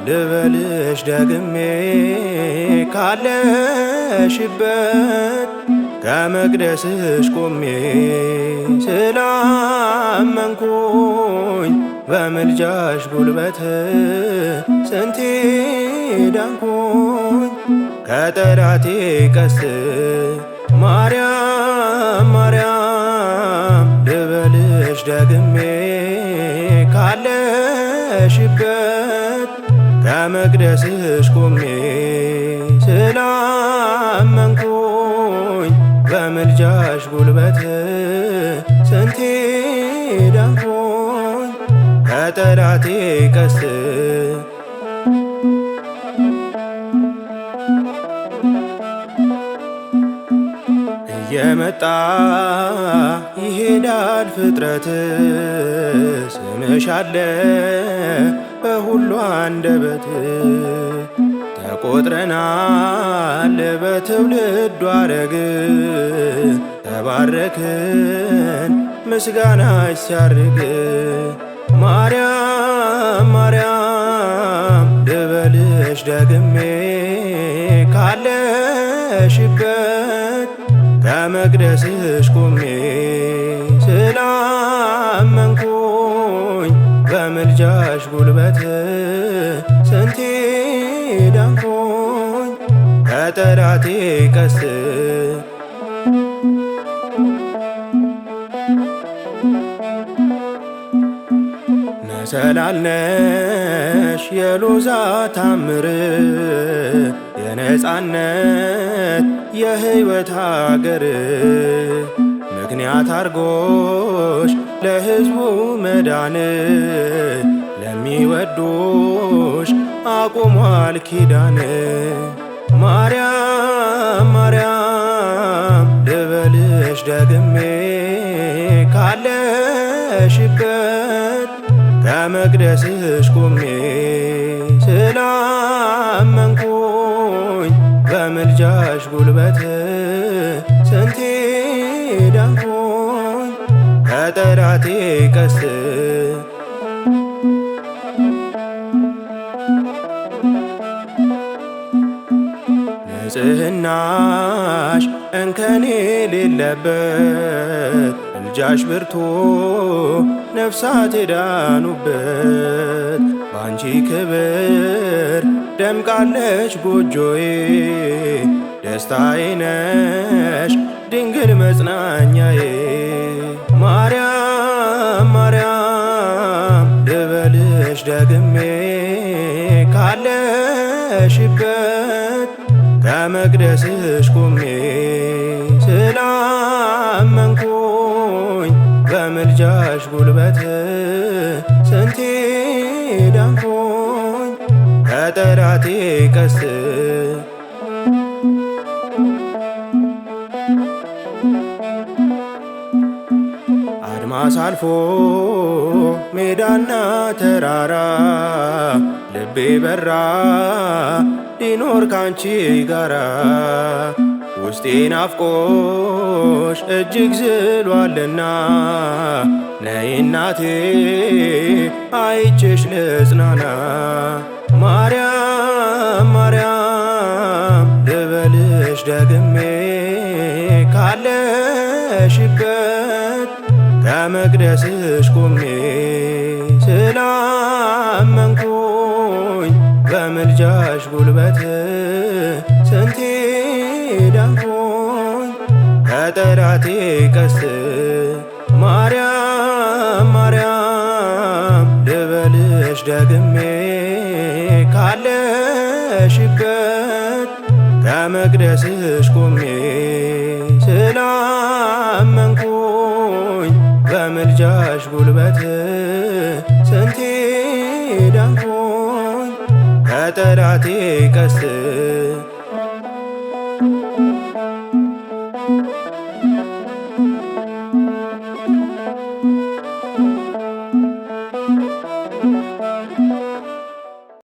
ልበልሽ ደግሜ ካለሽበት ከመቅደስሽ ቆሜ ስላመንኩኝ በምልጃሽ ጉልበት ስንቴ ዳንኩኝ ከጠላቴ ቀስት ማርያም ማርያም ልበልሽ ደግሜ ካለሽበት ከመቅደስሽ ቆሜ ስላመንኩኝ በምልጃሽ ጉልበት ስንቴ ዳንኩኝ ከጠላቴ ቀስት እየመጣ ይሄዳል ፍጥረት ስምሽ አለ በሁሉ አንደበት ተቆጥረናል በትውልዱ ሐረግ ተባረክን ምስጋናሽ ሲያርግ ማርያም ማርያም ልበልሽ ደግሜ ካለሽበት ከመቅደስሽ ቆሜ ስላመንኩኝ በምልጃሽ ጉልበት ስንቴ ዳንኩኝ ከጠላቴ ቀስት መሰላል ነሽ የሎዛ ታምር የነጻነት የሕይወት ሀገር ምክንያት አርጎሽ ለሕዝቡ መዳን ለሚወዱሽ አቁሟል ኪዳን ማርያም ማርያም ልበልሽ ደግሜ ካለሽበት ከመቅደስሽ ቆሜ ስላመንኩኝ በምልጃሽ ጉልበት ስንቴ ዳንኩኝ ከጠላቴ ቀስት ንጽሕናሽ እንከን የሌለበት ምልጃሽ ብርቱ ነፍሳት የዳኑበት ባንቺ ክብር ደምቃለች ጎጆዬ ደስታዬ ነሽ ድንግል መጽናኛዬ ማርያም ማርያም ልበልሽ ደግሜ ካለሽበት ከመቅደስሽ ቆሜ ስላመንኩኝ በምልጃሽ ጉልበት ስንቴ ዳንኩኝ ከጠላቴ ቀስት አድማስ አልፎ ሜዳና ተራራ ልቤ በራ ሊኖር ካንቺ ጋራ ውስጤ ናፍቆሽ እጅግ ዝሏልና ነይ እናቴ አይቼሽ ልጽናና ማርያም ማርያም ልበልሽ ደግሜ ካለሽበት ከመቅደስሽ ቆሜ ስላመንኩኝ በምልጃሽ ጉልበት ስንቴ ዳንኩኝ ከጠላቴ ቀስት ማርያም ማርያም ልበልሽ ደግሜ ካለሽበት ከመቅደስሽ ቆሜ ስላመንኩኝ በምልጃሽ ጉልበት ስንቴ ዳንኩኝ ከጠላቴ ቀስት